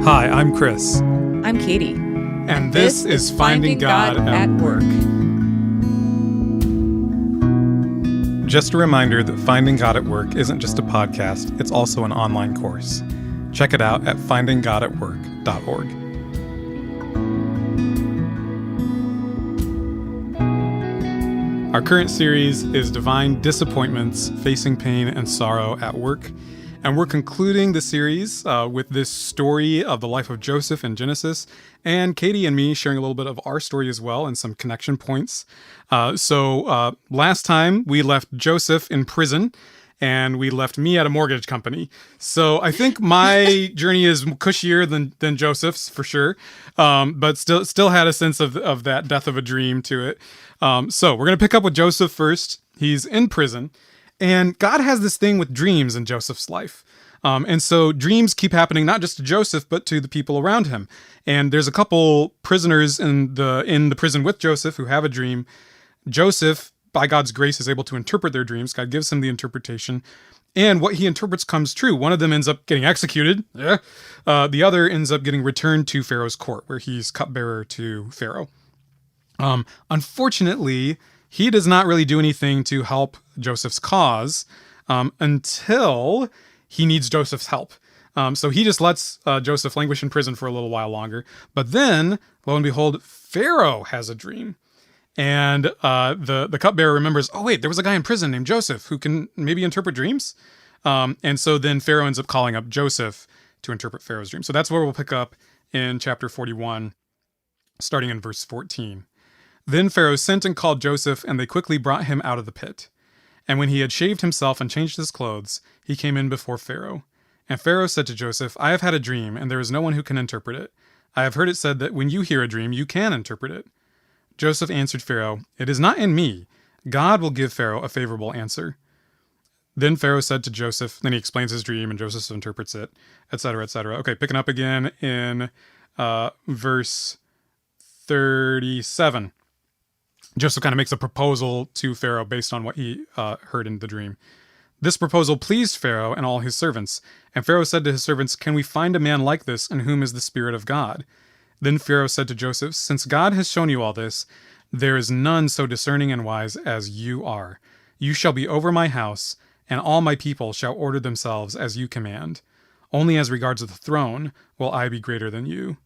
Hi, I'm Chris. I'm Katie. And this is Finding God at Work. Just a reminder that Finding God at Work isn't just a podcast, it's also an online course. Check it out at findinggodatwork.org. Our current series is Divine Disappointments, Facing Pain and Sorrow at Work. And we're concluding the series with this story of the life of Joseph in Genesis, and Katie and me sharing a little bit of our story as well and some connection points. So last time we left Joseph in prison, and we left me at a mortgage company. So I think my journey is cushier than Joseph's for sure, but still had a sense of that death of a dream to it. So we're going to pick up with Joseph first. He's in prison. And God has this thing with dreams in Joseph's life. And so dreams keep happening not just to Joseph, but to the people around him. And there's a couple prisoners in the prison with Joseph who have a dream. Joseph, by God's grace, is able to interpret their dreams. God gives him the interpretation. And what he interprets comes true. One of them ends up getting executed. The other ends up getting returned to Pharaoh's court, where he's cupbearer to Pharaoh. Unfortunately, he does not really do anything to help Joseph's cause until he needs Joseph's help. So he just lets Joseph languish in prison for a little while longer. But then, lo and behold, Pharaoh has a dream. And the cupbearer remembers, oh wait, there was a guy in prison named Joseph who can maybe interpret dreams. And so then Pharaoh ends up calling up Joseph to interpret Pharaoh's dream. So that's where we'll pick up in chapter 41, starting in verse 14. Then Pharaoh sent and called Joseph, and they quickly brought him out of the pit. And when he had shaved himself and changed his clothes, he came in before Pharaoh. And Pharaoh said to Joseph, I have had a dream, and there is no one who can interpret it. I have heard it said that when you hear a dream, you can interpret it. Joseph answered Pharaoh, It is not in me. God will give Pharaoh a favorable answer. Then Pharaoh said to Joseph, then he explains his dream, and Joseph interprets it, etc., etc. Okay, picking up again in verse 37. Joseph kind of makes a proposal to Pharaoh based on what he heard in the dream. This proposal pleased Pharaoh and all his servants. And Pharaoh said to his servants, Can we find a man like this in whom is the Spirit of God? Then Pharaoh said to Joseph, Since God has shown you all this, there is none so discerning and wise as you are. You shall be over my house, and all my people shall order themselves as you command. Only as regards the throne will I be greater than you.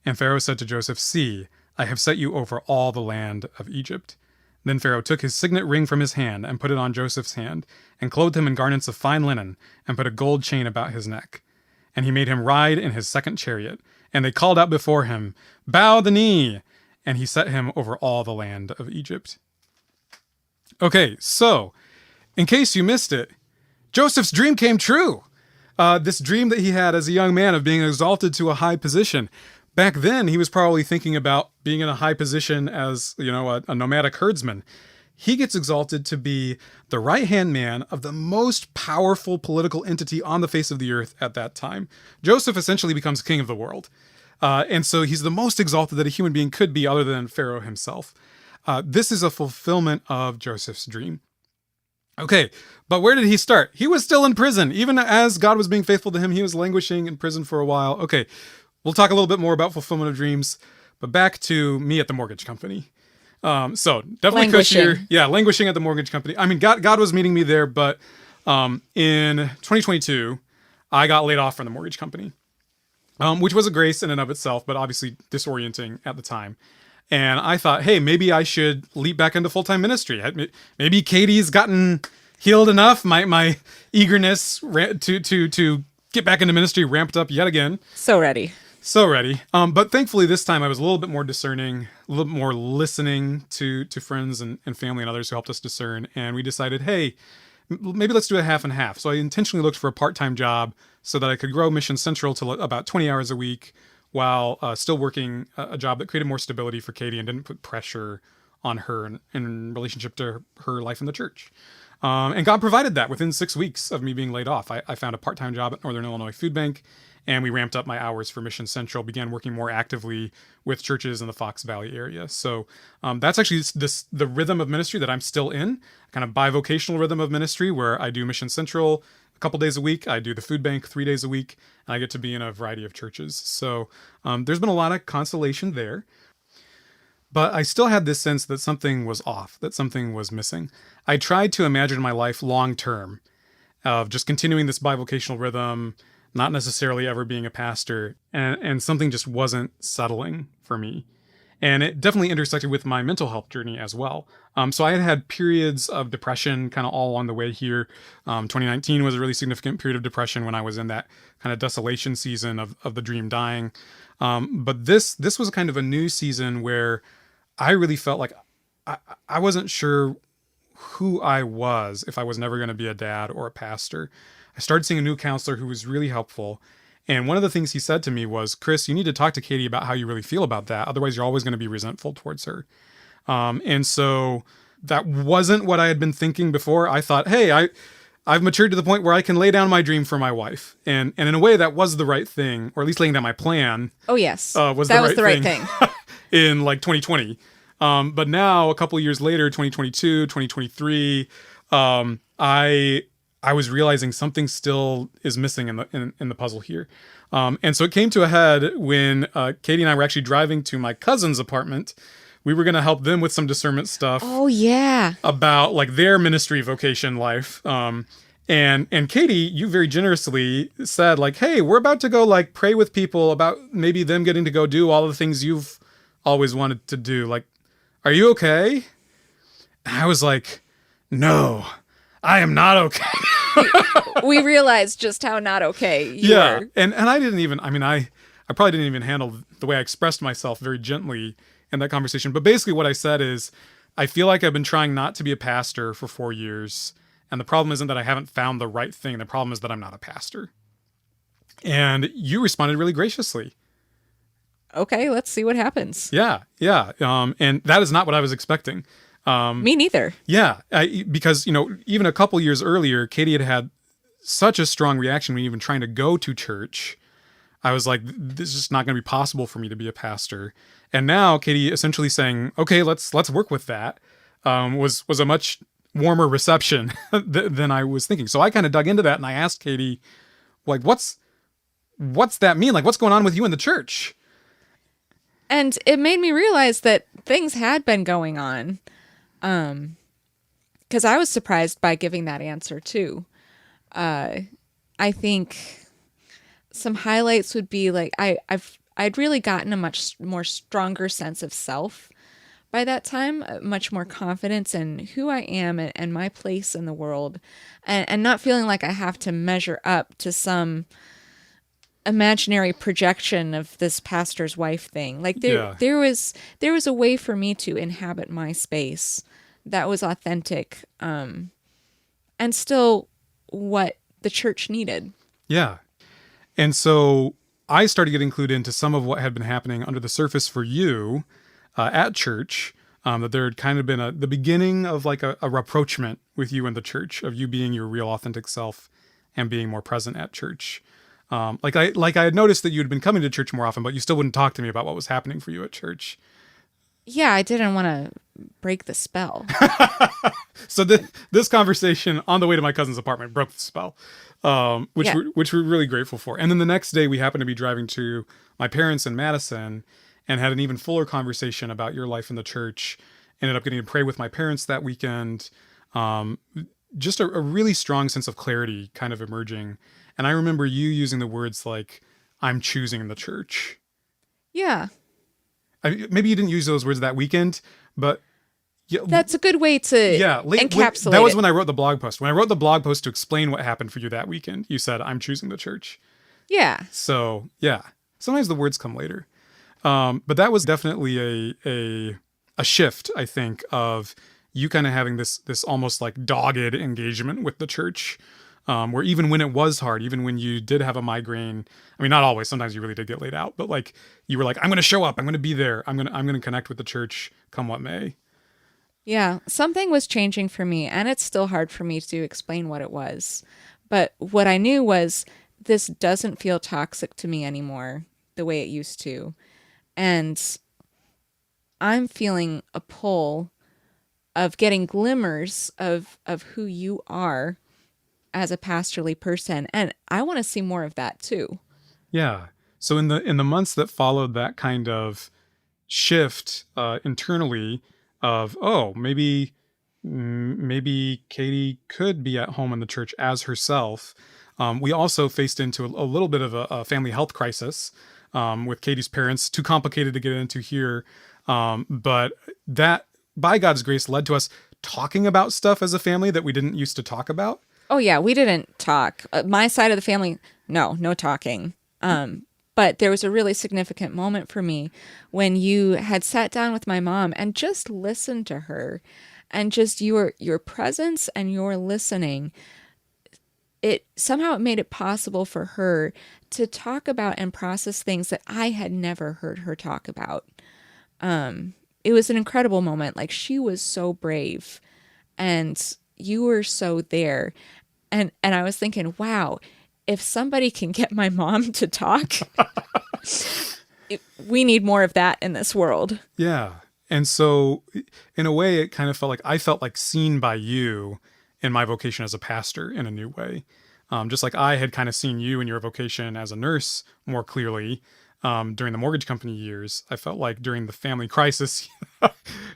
And Pharaoh said to Joseph, See, I have set you over all the land of Egypt. Then Pharaoh took his signet ring from his hand and put it on Joseph's hand, and clothed him in garments of fine linen, and put a gold chain about his neck. And he made him ride in his second chariot, and they called out before him, Bow the knee! And he set him over all the land of Egypt. Okay, so, in case you missed it, Joseph's dream came true. This dream that he had as a young man of being exalted to a high position. Back then, he was probably thinking about being in a high position as, a nomadic herdsman. He gets exalted to be the right-hand man of the most powerful political entity on the face of the earth at that time. Joseph essentially becomes king of the world. And so he's the most exalted that a human being could be other than Pharaoh himself. This is a fulfillment of Joseph's dream. Okay, but where did he start? He was still in prison. Even as God was being faithful to him, he was languishing in prison for a while. Okay, we'll talk a little bit more about fulfillment of dreams, but back to me at the mortgage company. So definitely cushier. Yeah, languishing at the mortgage company. I mean, God was meeting me there, but in 2022, I got laid off from the mortgage company, which was a grace in and of itself, but obviously disorienting at the time. And I thought, hey, maybe I should leap back into full-time ministry. Maybe Katie's gotten healed enough. My eagerness to get back into ministry ramped up yet again. So ready. But thankfully this time I was a little bit more discerning, a little bit more listening to friends and family and others who helped us discern. And we decided, hey, maybe let's do a half and half. So I intentionally looked for a part-time job so that I could grow Mission Central to about 20 hours a week while still working a job that created more stability for Katie and didn't put pressure on her in relationship to her life in the church. And God provided that within 6 weeks of me being laid off. I found a part-time job at Northern Illinois Food Bank, and we ramped up my hours for Mission Central, began working more actively with churches in the Fox Valley area. So that's actually the rhythm of ministry that I'm still in, kind of bivocational rhythm of ministry where I do Mission Central a couple days a week, I do the food bank 3 days a week, and I get to be in a variety of churches. So there's been a lot of consolation there. But I still had this sense that something was off, that something was missing. I tried to imagine my life long term, of just continuing this bivocational rhythm, not necessarily ever being a pastor, and something just wasn't settling for me. And it definitely intersected with my mental health journey as well. So I had had periods of depression kind of all along the way here. 2019 was a really significant period of depression when I was in that kind of desolation season of the dream dying. But this was kind of a new season where I really felt like I wasn't sure who I was if I was never going to be a dad or a pastor. I started seeing a new counselor who was really helpful. And one of the things he said to me was, Chris, you need to talk to Katie about how you really feel about that. Otherwise, you're always going to be resentful towards her. And so that wasn't what I had been thinking before. I thought, hey, I've matured to the point where I can lay down my dream for my wife. And in a way, that was the right thing, or at least laying down my plan. Oh, yes. Was the right thing. In like 2020. But now, a couple of years later, 2022, 2023, I was realizing something still is missing in the puzzle here. And so it came to a head when Katie and I were actually driving to my cousin's apartment. We were going to help them with some discernment stuff. Oh, yeah. About like their ministry vocation life. And Katie, you very generously said like, hey, we're about to go like pray with people about maybe them getting to go do all the things you've always wanted to do. Like, are you okay? And I was like, no, I am not okay. We realized just how not okay you were. And I didn't even, I probably didn't even handle the way I expressed myself very gently in that conversation. But basically what I said is, I feel like I've been trying not to be a pastor for 4 years. And the problem isn't that I haven't found the right thing. The problem is that I'm not a pastor. And you responded really graciously. Okay, let's see what happens. Yeah. And that is not what I was expecting. Me neither. Yeah, because, even a couple years earlier, Katie had such a strong reaction when even trying to go to church. I was like, this is just not going to be possible for me to be a pastor. And now Katie essentially saying, okay, let's work with that, was a much warmer reception than I was thinking. So I kind of dug into that and I asked Katie, like, what's that mean? Like, what's going on with you in the church? And it made me realize that things had been going on. Because I was surprised by giving that answer too. I think some highlights would be like I'd really gotten a much more stronger sense of self by that time, much more confidence in who I am and my place in the world, and not feeling like I have to measure up to some imaginary projection of this pastor's wife thing. Like there was a way for me to inhabit my space that was authentic, and still what the church needed. Yeah. And so I started getting clued into some of what had been happening under the surface for you at church, that there had kind of been the beginning of like a rapprochement with you in the church, of you being your real authentic self and being more present at church. Like I had noticed that you had been coming to church more often, but you still wouldn't talk to me about what was happening for you at church. Yeah, I didn't want to break the spell. So this conversation on the way to my cousin's apartment broke the spell, which we're really grateful for. And then the next day we happened to be driving to my parents in Madison and had an even fuller conversation about your life in the church. Ended up getting to pray with my parents that weekend. Just a really strong sense of clarity kind of emerging. And I remember you using the words like, I'm choosing the church. Yeah. Maybe you didn't use those words that weekend, but... Yeah, that's a good way to encapsulate that was when I wrote the blog post. When I wrote the blog post to explain what happened for you that weekend, you said, I'm choosing the church. Yeah. So, yeah. Sometimes the words come later. But that was definitely a shift, I think, of you kind of having this almost like dogged engagement with the church. Where even when it was hard, even when you did have a migraine, I mean, not always, sometimes you really did get laid out, but like, you were like, I'm going to show up, I'm going to be there, I'm going to connect with the church, come what may. Yeah, something was changing for me, and it's still hard for me to explain what it was. But what I knew was this doesn't feel toxic to me anymore the way it used to. And I'm feeling a pull of getting glimmers of who you are as a pastorly person. And I want to see more of that too. Yeah. So in the months that followed that kind of shift internally of, oh, maybe Katie could be at home in the church as herself. We also faced into a little bit of a family health crisis with Katie's parents. Too complicated to get into here, but that, by God's grace, led to us talking about stuff as a family that we didn't used to talk about. Oh yeah, we didn't talk. My side of the family, no talking. But there was a really significant moment for me when you had sat down with my mom and just listened to her, and just your presence and your listening. It somehow it made it possible for her to talk about and process things that I had never heard her talk about. It was an incredible moment. Like, she was so brave, and you were so there. And I was thinking, wow, if somebody can get my mom to talk, we need more of that in this world. Yeah. And so in a way, it kind of felt like I felt like seen by you in my vocation as a pastor in a new way. Just like I had kind of seen you in your vocation as a nurse more clearly during the mortgage company years. I felt like during the family crisis,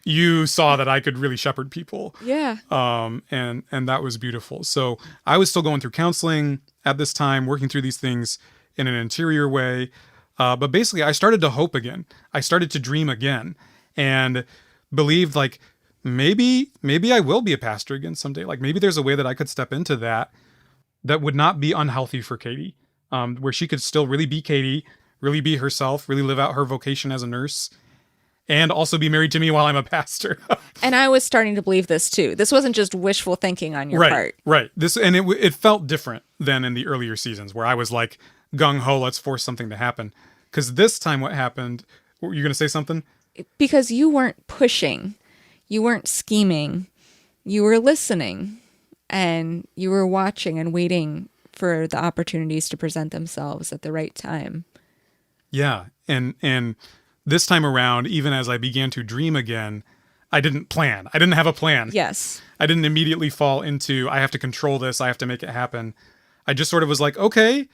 you saw that I could really shepherd people. Yeah. And that was beautiful. So I was still going through counseling at this time, working through these things in an interior way. But basically, I started to hope again. I started to dream again, and believed like maybe I will be a pastor again someday. Like maybe there's a way that I could step into that would not be unhealthy for Katie, where she could still really be Katie, really be herself, really live out her vocation as a nurse, and also be married to me while I'm a pastor. And I was starting to believe this too. This wasn't just wishful thinking on your part. Right. It felt different than in the earlier seasons where I was like gung ho, let's force something to happen. Because this time, what happened? Were you going to say something? Because you weren't pushing, you weren't scheming, you were listening, and you were watching and waiting for the opportunities to present themselves at the right time. Yeah, and this time around, even as I began to dream again, I didn't plan. I didn't have a plan. Yes. I didn't immediately fall into, I have to control this, I have to make it happen. I just sort of was like, okay,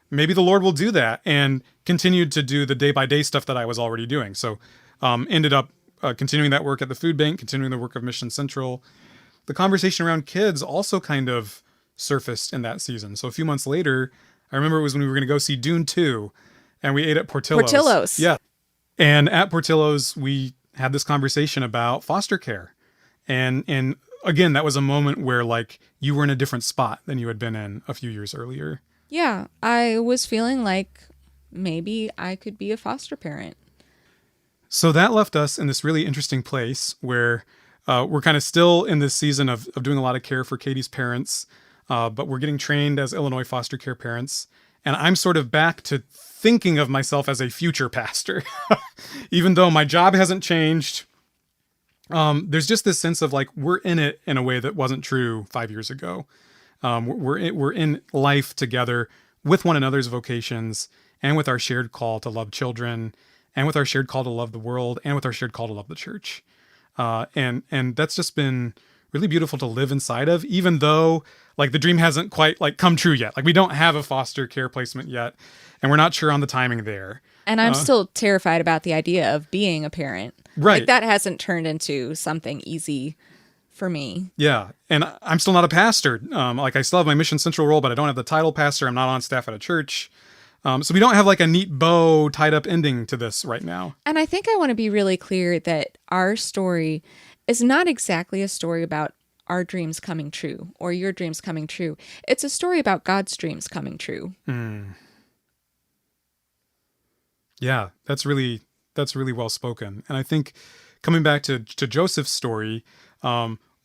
maybe the Lord will do that, and continued to do the day-by-day stuff that I was already doing. So ended up continuing that work at the food bank, continuing the work of Mission Central. The conversation around kids also kind of surfaced in that season. So a few months later, I remember it was when we were going to go see Dune 2, and we ate at Portillo's. Portillo's. Yeah. And at Portillo's, we had this conversation about foster care. And again, that was a moment where like you were in a different spot than you had been in a few years earlier. Yeah, I was feeling like maybe I could be a foster parent. So that left us in this really interesting place where we're kind of still in this season of doing a lot of care for Katie's parents, but we're getting trained as Illinois foster care parents. And I'm sort of back to thinking of myself as a future pastor. Even though my job hasn't changed, there's just this sense of like we're in it in a way that wasn't true 5 years ago. We're in life together with one another's vocations, and with our shared call to love children, and with our shared call to love the world, and with our shared call to love the church. And that's just been really beautiful to live inside of, even though like the dream hasn't quite like come true yet. Like we don't have a foster care placement yet, and we're not sure on the timing there. And I'm still terrified about the idea of being a parent. Right. Like that hasn't turned into something easy for me. Yeah. And I'm still not a pastor. Like I still have my Mission Central role, but I don't have the title pastor. I'm not on staff at a church. So we don't have like a neat bow tied up ending to this right now. And I think I want to be really clear that our story is not exactly a story about our dreams coming true or your dreams coming true. It's a story about God's dreams coming true. Yeah, that's really well spoken. And I think coming back to Joseph's story,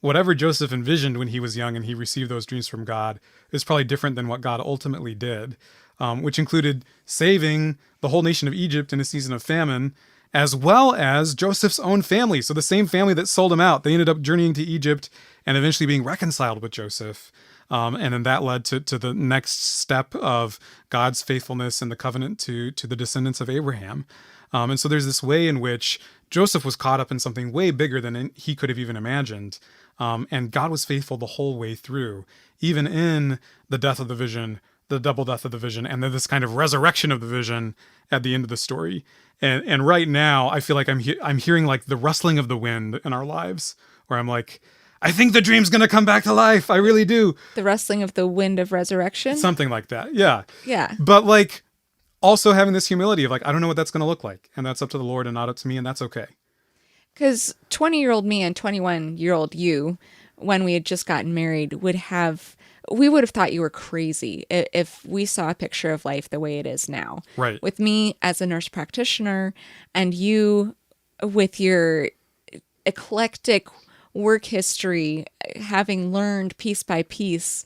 whatever Joseph envisioned when he was young and he received those dreams from God is probably different than what God ultimately did, which included saving the whole nation of Egypt in a season of famine, as well as Joseph's own family. So the same family that sold him out, they ended up journeying to Egypt and eventually being reconciled with Joseph. And then that led to the next step of God's faithfulness and the covenant to the descendants of Abraham. And so there's this way in which Joseph was caught up in something way bigger than he could have even imagined. And God was faithful the whole way through, even in the death of the vision, the double death of the vision, and then this kind of resurrection of the vision at the end of the story. And right now, I feel like I'm hearing like the rustling of the wind in our lives, where I'm like, I think the dream's going to come back to life. I really do. The rustling of the wind of resurrection? Something like that. Yeah. Yeah. But like also having this humility of like, I don't know what that's going to look like. And that's up to the Lord and not up to me. And that's okay. Because 20-year-old me and 21-year-old you, when we had just gotten married, we would have thought you were crazy if we saw a picture of life the way it is now. Right. With me as a nurse practitioner and you with your eclectic work history, having learned piece by piece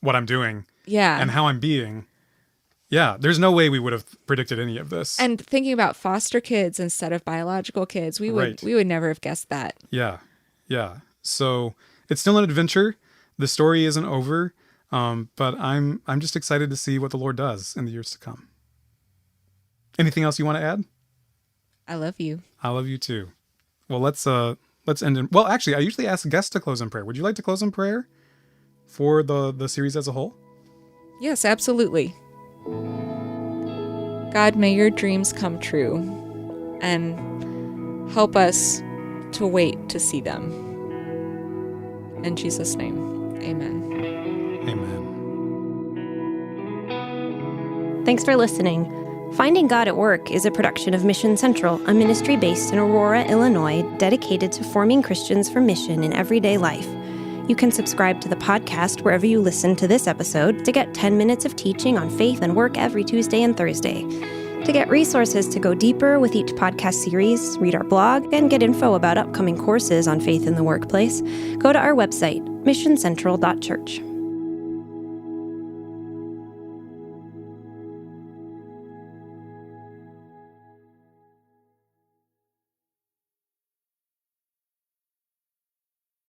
what I'm doing. Yeah. And how I'm being. Yeah, there's no way we would have predicted any of this. And thinking about foster kids instead of biological kids, we would never have guessed that. Yeah. Yeah. So it's still an adventure. The story isn't over. But I'm just excited to see what the Lord does in the years to come. Anything else you want to add? I love you. I love you too. Well, let's end in, well, actually, I usually ask guests to close in prayer. Would you like to close in prayer for the series as a whole? Yes, absolutely. God, may your dreams come true and help us to wait to see them. In Jesus' name, amen. Amen. Thanks for listening. Finding God at Work is a production of Mission Central, a ministry based in Aurora, Illinois, dedicated to forming Christians for mission in everyday life. You can subscribe to the podcast wherever you listen to this episode to get 10 minutes of teaching on faith and work every Tuesday and Thursday. To get resources to go deeper with each podcast series, read our blog, and get info about upcoming courses on faith in the workplace, go to our website, missioncentral.church.